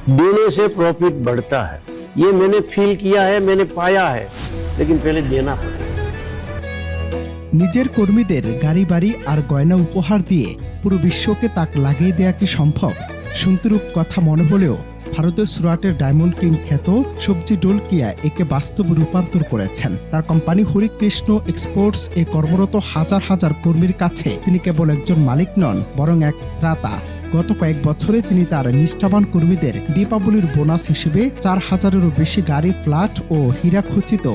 देने से प्रॉफिट बढ़ता है, ये मैंने फील किया है, मैंने पाया है, लेकिन पहले देना पड़ेगा। নিজের কর্মীদের গাড়ি বাড়ি আর গয়না উপহার দিয়ে পুরো বিশ্বকে তাক লাগিয়ে দেয়া কি সম্ভব? শুনতে রূপ কথা মনে হলেও ভারতের সুরাটের ডায়মন্ড কিং খ্যাত সবজি ঢোলকিয়া একে বাস্তব রূপান্তর করেছেন। তার কোম্পানি হরিকৃষ্ণ এক্সপোর্টস এ কর্মরত হাজার হাজার কর্মীর কাছে তিনি কেবল একজন মালিক নন, বরং এক ত্রাতা। গত কয়েক বছরে তিনি তার নিষ্ঠাবান কর্মীদের দীপাবলির বোনাস হিসেবে 4,000-এরও বেশি গাড়ি, ফ্ল্যাট ও হীরাখচিত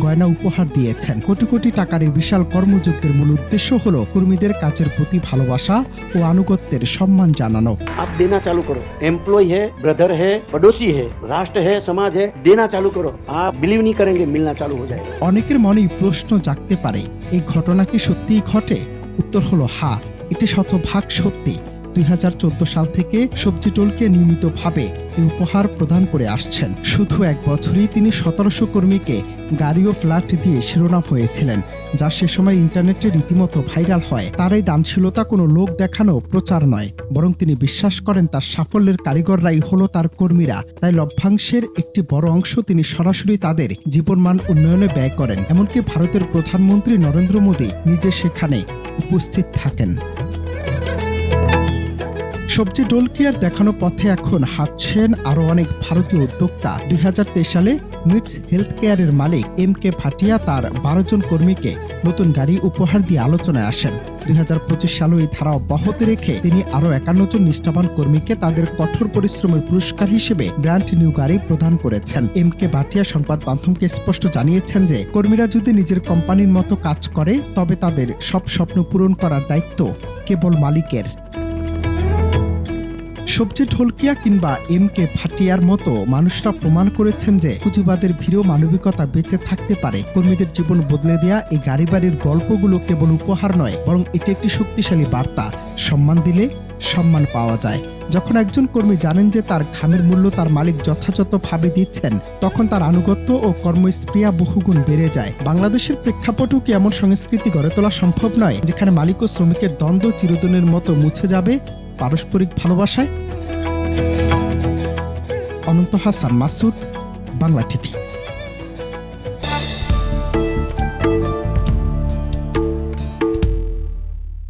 গয়না উপহার দিয়েছেন। কোটি কোটি টাকার এই বিশাল কর্মযজ্ঞের মূল উদ্দেশ্য হল কর্মীদের কাজের প্রতি ভালোবাসা ও আনুগত্যের সম্মান জানানো। आप देना चालू करो, एम्प्लॉय है, ब्रदर है, पड़ोसी है, राष्ट्र है, समाज है, देना चालू करो, आप बिलीव नहीं करेंगे, मिलना चालू हो जाएगा। অনেকের মনেই প্রশ্ন জাগতে পারে, এই ঘটনা কি সত্যিই ঘটে? উত্তর হলো হ্যাঁ, এটি শতভাগ সত্যি। 2014 সাল থেকে সবজি টোলকে নিয়মিতভাবে এই উপহার প্রদান করে আসছেন। শুধু এক বছরই তিনি 1700 কর্মীকে গাড়ি ও ফ্ল্যাট দিয়ে শিরোনাম হয়েছিলেন, যা সে সময় ইন্টারনেটে রীতিমতো ভাইরাল হয়। তার এই দানশীলতা কোনো লোক দেখানো প্রচার নয়, বরং তিনি বিশ্বাস করেন তার সাফল্যের কারিগররাই হলো তার কর্মীরা। তাই লভ্যাংশের একটি বড় অংশ তিনি সরাসরি তাদের জীবনমান উন্নয়নে ব্যয় করেন। এমনকি ভারতের প্রধানমন্ত্রী নরেন্দ্র মোদী নিজে সেখানে উপস্থিত থাকেন। সবজি ঢোলকিয়ার দেখানো পথে এখন হাঁটছেন আরো অনেক ভারতীয় উদ্যোক্তা। 2023 সালে মিটস হেলথ কেয়ারের মালিক MK ভাটিয়া তার 12 জন কর্মীকে নতুন গাড়ি উপহার দিয়ে আলোচনায় আসেন। 2025 সালে এই ধারা অব্যাহত রেখে তিনি আরো 51 জন নিষ্ঠাবান কর্মীকে তাদের কঠোর পরিশ্রমের পুরস্কার হিসেবে ব্র্যান্ড নিউ গাড়ি প্রদান করেছেন। MK ভাটিয়া সংবাদ মাধ্যমকে স্পষ্ট জানিয়েছেন যে কর্মীরা যদি নিজের কোম্পানির মতো কাজ করে তবে তাদের সব স্বপ্ন পূরণ করার দায়িত্ব কেবল মালিকের। সবজি ঢোলকিয়া কিংবা MK ভাটিয়ার মতো মানুষরা প্রমাণ করেছেন যে পুঁজিবাদের ভিড়েও মানবিকতা বেঁচে থাকতে পারে। কর্মীদের জীবন বদলে দেয়া এই গাড়ি বাড়ির গল্পগুলো কেবল উপহার নয়, বরং এটি একটি শক্তিশালী বার্তা। সম্মান দিলে সম্মান পাওয়া যায়। যখন একজন কর্মী জানেন যে তার ঘামের মূল্য তার মালিক যথাযথভাবে দিচ্ছেন, তখন তার আনুগত্য ও কর্মস্পৃহা বহুগুণ বেড়ে যায়। বাংলাদেশের প্রেক্ষাপটেও কি এমন সংস্কৃতি গড়ে তোলা সম্ভব নয়, যেখানে মালিক ও শ্রমিকের দ্বন্দ্ব চিরদিনের মতো মুছে যাবে পারস্পরিক ভালোবাসায়? অনন্ত হাসান মাসুদ, বাংলা টিভি।